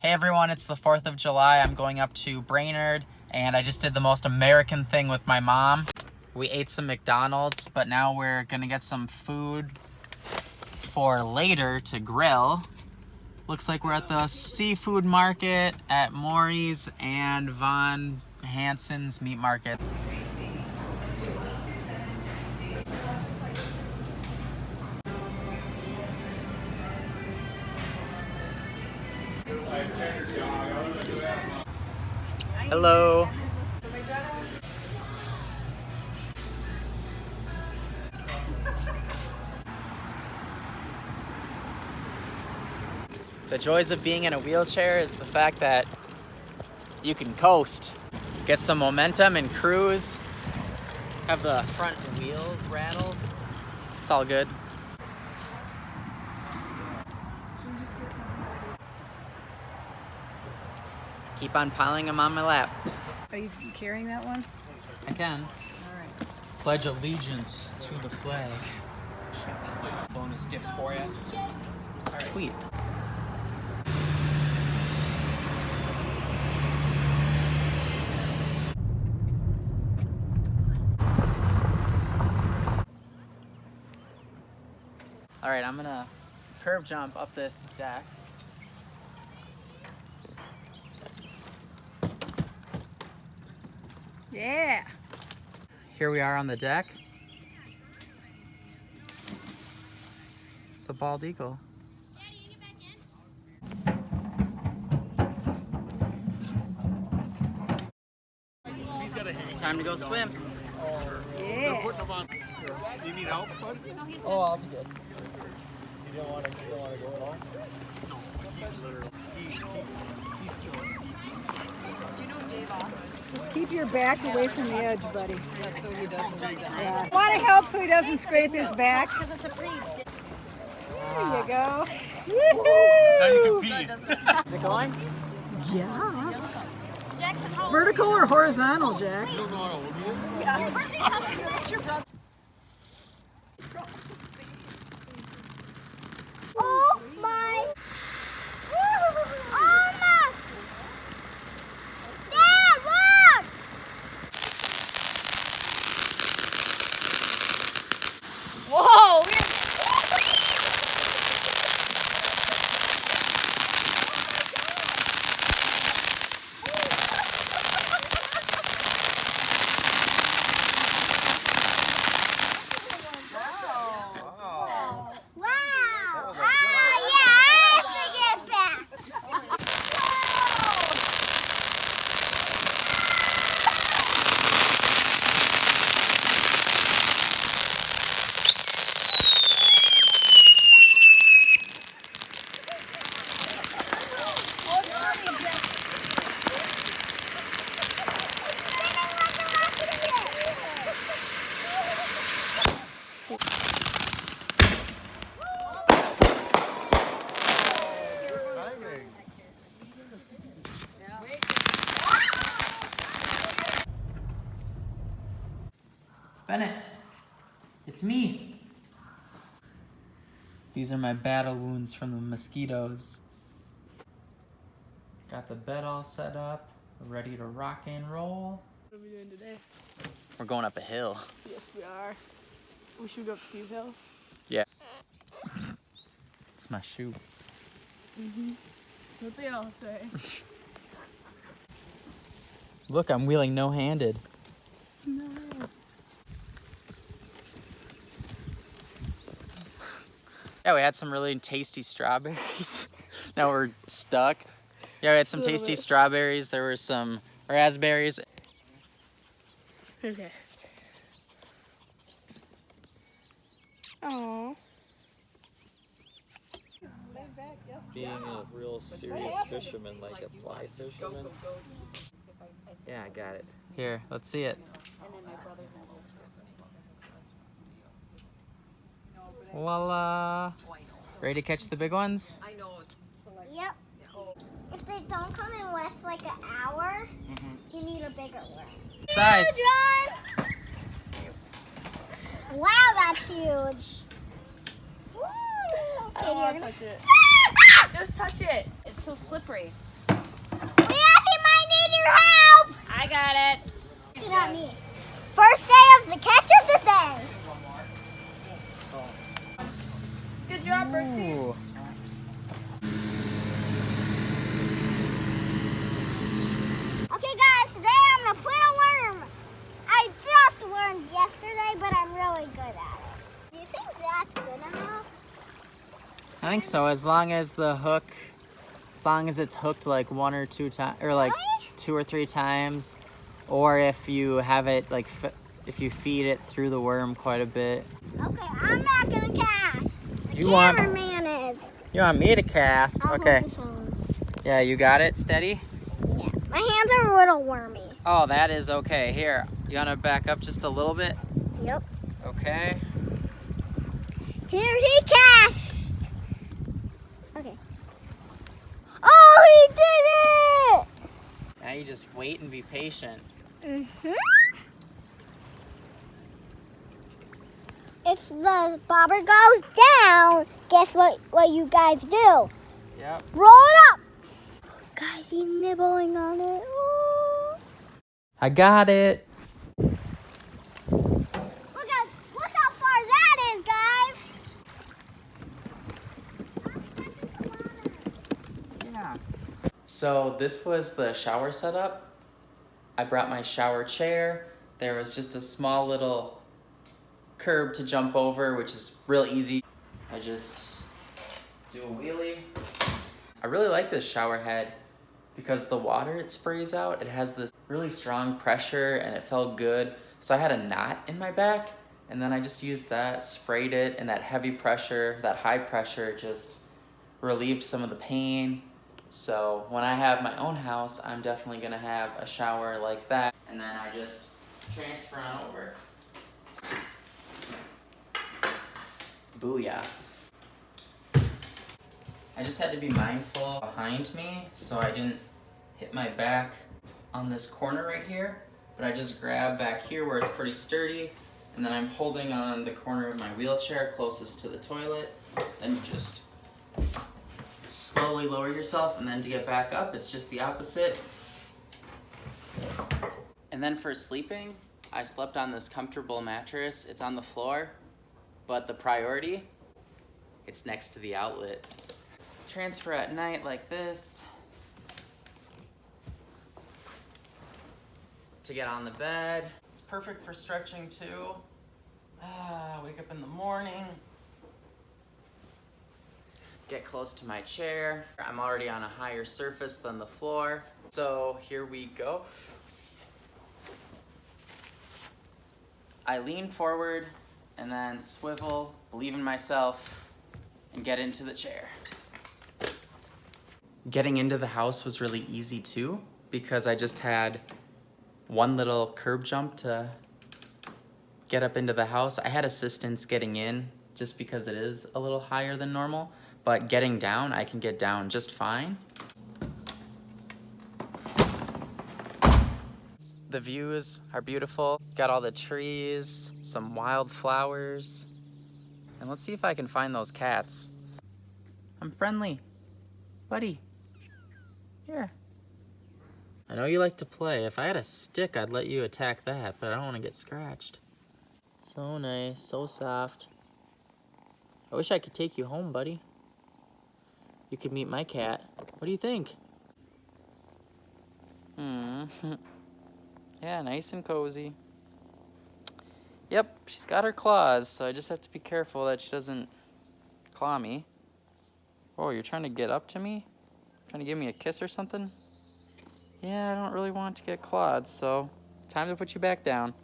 Hey everyone, it's the 4th of July. I'm going up to Brainerd and I just did the most American thing with my mom. We ate some McDonald's, but now we're gonna get some food for later to grill. Looks like we're at the seafood market at Maury's and Von Hansen's meat market. Hello. The joys of being in a wheelchair is the fact that you can coast, get some momentum and cruise, have the front wheels rattle. It's all good. Keep on piling them on my lap. Are you carrying that one? I can. All right. Pledge allegiance to the flag. Bonus gift for you. Sweet. All right, I'm gonna curb jump up this deck. Yeah. Here we are on the deck. It's a bald eagle. Daddy, you get back in? Time to go swim. Yeah. You need help, bud? Oh, I'll be good. You don't want to go at all? No, he's literally, he's still eats. Do you know Dave Oss? Just keep your back away from the edge, buddy. So he doesn't. Yeah. A lot of help so he doesn't scrape his back. Because it's a free. There you go. Now you Woohoo! can feed. Is it going? Yeah. Jackson, how old Vertical or horizontal, Jack? You don't know how old he is? are you? Your birthday's on the 6th. Your brother. Oh my. Oh my. Dad, look. Whoa. Wow! Oh, yes! I get back! Bennett, it's me. These are my battle wounds from the mosquitoes. Got the bed all set up, ready to rock and roll. What are we doing today? We're going up a hill. Yes, we are. We should go up Steve Hill. Yeah. It's my shoe. What they all say. Look, I'm wheeling no-handed. No. Yeah, we had some really tasty strawberries. Now we're stuck. Yeah, we had some tasty strawberries. There were some raspberries. Okay. Oh. Being a real serious fisherman, like a fly fisherman. Yeah, I got it. Here, let's see it. Voila. Ready to catch the big ones? Yep. If they don't come in less like an hour, you need a bigger one. Size. John! Wow, that's huge. Woo! Okay, I don't want you're to gonna... touch it. Just touch it. It's so slippery. your help. I got it. Sit on me. First day of the catch of the day. Good job, Percy. Ooh. Okay, guys, today I'm gonna put a worm. I just wormed yesterday, but I'm really good at it. Do you think that's good enough? I think so, as long as it's hooked like 1 or 2 times, or like Really? 2 or 3 times, or if you have it like, if you feed it through the worm quite a bit. Okay, I'm not gonna cast. The You want- cameraman is. You want me to cast? I'll Okay. hold the phone. Yeah, you got it, steady? Yeah, my hands are a little wormy. Oh, that is okay. Here, you wanna back up just a little bit? Yep. Okay. Here he casts. Okay. Oh, he did it! Now you just wait and be patient. If the bobber goes down, guess what you guys do? Yep. Roll it up! Guys, he's nibbling on it. Ooh. I got it. Look how far that is, guys! Yeah. So this was the shower setup. I brought my shower chair. There was just a small little curb to jump over, which is real easy. I just do a wheelie. I really like this shower head because the water it sprays out, it has this really strong pressure and it felt good. So I had a knot in my back and then I just used that, sprayed it, and that heavy pressure, that high pressure just relieved some of the pain. So when I have my own house, I'm definitely gonna have a shower like that. And then I just transfer on over. Booyah. I just had to be mindful behind me so I didn't hit my back on this corner right here, but I just grab back here where it's pretty sturdy, and then I'm holding on the corner of my wheelchair closest to the toilet. Then you just slowly lower yourself, and then to get back up, it's just the opposite. And then for sleeping, I slept on this comfortable mattress. It's on the floor, but the priority, it's next to the outlet. Transfer at night like this to get on the bed. It's perfect for stretching too. Wake up in the morning, get close to my chair. I'm already on a higher surface than the floor. So here we go. I lean forward and then swivel, believe in myself, and get into the chair. Getting into the house was really easy too, because I just had one little curb jump to get up into the house. I had assistance getting in just because it is a little higher than normal, but getting down, I can get down just fine. The views are beautiful. Got all the trees, some wildflowers. And let's see if I can find those cats. I'm friendly. Buddy. Here. I know you like to play. If I had a stick, I'd let you attack that, but I don't want to get scratched. So nice, so soft. I wish I could take you home, buddy. You could meet my cat. What do you think? Yeah, nice and cozy. Yep, she's got her claws, so I just have to be careful that she doesn't claw me. Oh, you're trying to get up to me? Trying to give me a kiss or something? Yeah, I don't really want to get clawed, so time to put you back down.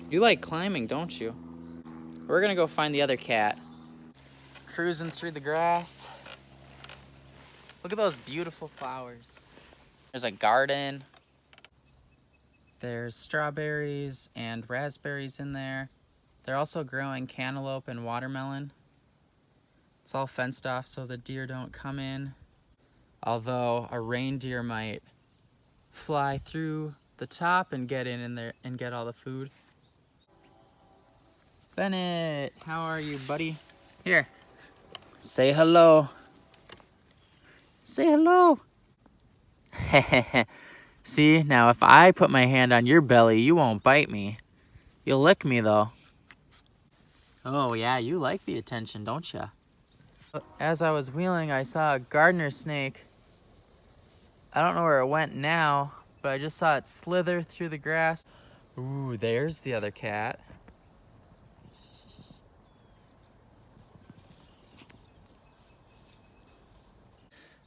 You like climbing, don't you? We're gonna go find the other cat. Cruising through the grass. Look at those beautiful flowers. There's a garden. There's strawberries and raspberries in there. They're also growing cantaloupe and watermelon. It's all fenced off so the deer don't come in. Although a reindeer might fly through the top and get in there and get all the food. Bennett, how are you, buddy? Here, say hello. Say hello. See, now if I put my hand on your belly, you won't bite me. You'll lick me though. Oh yeah, you like the attention, don't ya? As I was wheeling, I saw a gardener snake. I don't know where it went now, but I just saw it slither through the grass. Ooh, there's the other cat.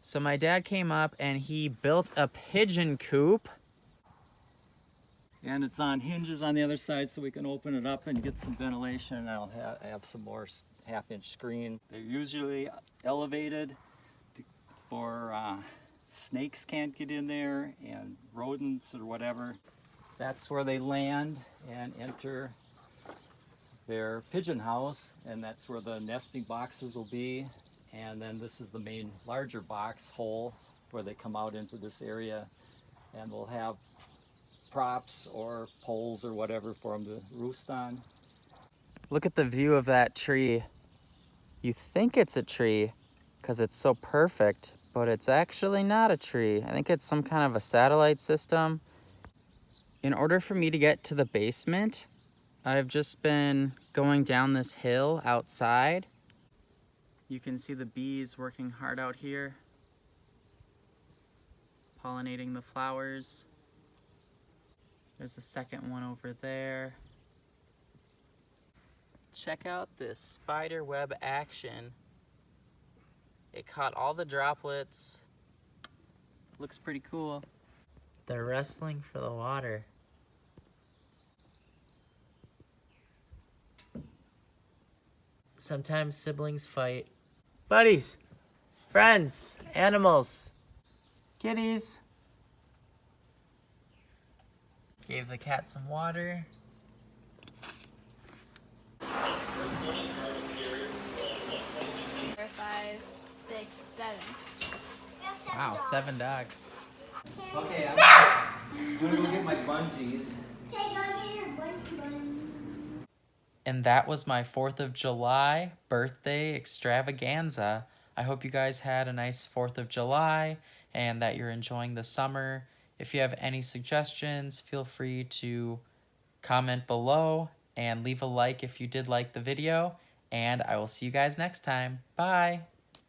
So my dad came up and he built a pigeon coop. And it's on hinges on the other side so we can open it up and get some ventilation. And I'll have some more half-inch screen. They're usually elevated for snakes can't get in there and rodents or whatever. That's where they land and enter their pigeon house, and that's where the nesting boxes will be. And then this is the main larger box hole where they come out into this area, and we'll have props or poles or whatever for them to roost on. Look at the view of that tree. You think it's a tree because it's so perfect, but it's actually not a tree. I think it's some kind of a satellite system. In order for me to get to the basement, I've just been going down this hill outside. You can see the bees working hard out here, pollinating the flowers. There's a second one over there. Check out this spider web action. It caught all the droplets. Looks pretty cool. They're wrestling for the water. Sometimes siblings fight. Buddies, friends, animals, kitties. Gave the cat some water. 5, 6, 7. Wow, 7 dogs. Okay, I'm gonna go get my bungees. Okay, go get your bun. And that was my 4th of July birthday extravaganza. I hope you guys had a nice 4th of July and that you're enjoying the summer. If you have any suggestions, feel free to comment below and leave a like if you did like the video. And I will see you guys next time. Bye.